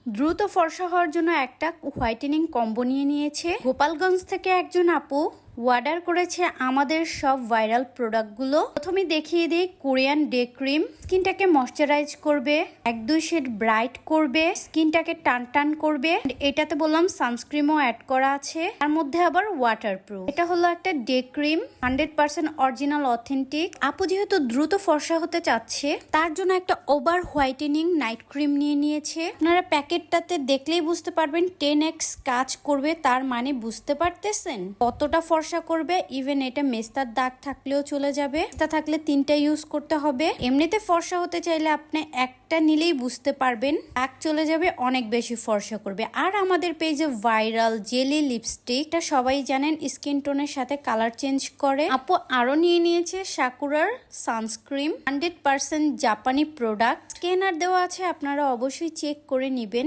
দ্রুত ফর্সা হওয়ার জন্য একটা হোয়াইটেনিং কম্বো নিয়েছে গোপালগঞ্জ থেকে একজন আপু। অর্ডার করেছে আমাদের সব ভাইরাল প্রোডাক্টগুলো। প্রথমে দেখিয়ে দিই কোরিয়ান ডে ক্রিম। স্কিনটাকে ময়শ্চারাইজ করবে, 1-2 শেড ব্রাইট করবে, স্কিনটাকে টান টান করবে। এটাতে বললাম সানস্ক্রিমও অ্যাড করা আছে, তার মধ্যে আবার ওয়াটারপ্রুফ। এটা হলো একটা ডে ক্রিম, 100% অরিজিনাল অথেন্টিক। আপু যেহেতু দ্রুত ফর্সা হতে চাচ্ছে তার জন্য একটা ওভার হোয়াইটেনিং নাইট ক্রিম নিয়েছে। আপনারা প্যাকেটটাতে দেখলেই বুঝতে পারবেন 10x কাজ করবে, তার মানে বুঝতে পারতেছেন কতটা ফর্সা করবে। ইভেন এটা মেস্তার দাগ থাকলেও চলে যাবে, মেস্তা থাকলে 3টা ইউজ করতে হবে। এমনিতে ফর্সা হতে চাইলে আপনি একটা নিলেই বুঝতে পারবেন, দাগ চলে যাবে, অনেক বেশি ফর্সা করবে। আর আমাদের পেজে ভাইরাল জেলি লিপস্টিক, এটা সবাই জানেন স্কিন টোনের সাথে কালার চেঞ্জ করে। আপু আরো নিয়েছে সাকুরার সানস্ক্রিন, 100% জাপানি প্রোডাক্ট। স্ক্যানার দেওয়া আছে, আপনারা অবশ্যই চেক করে নিবেন।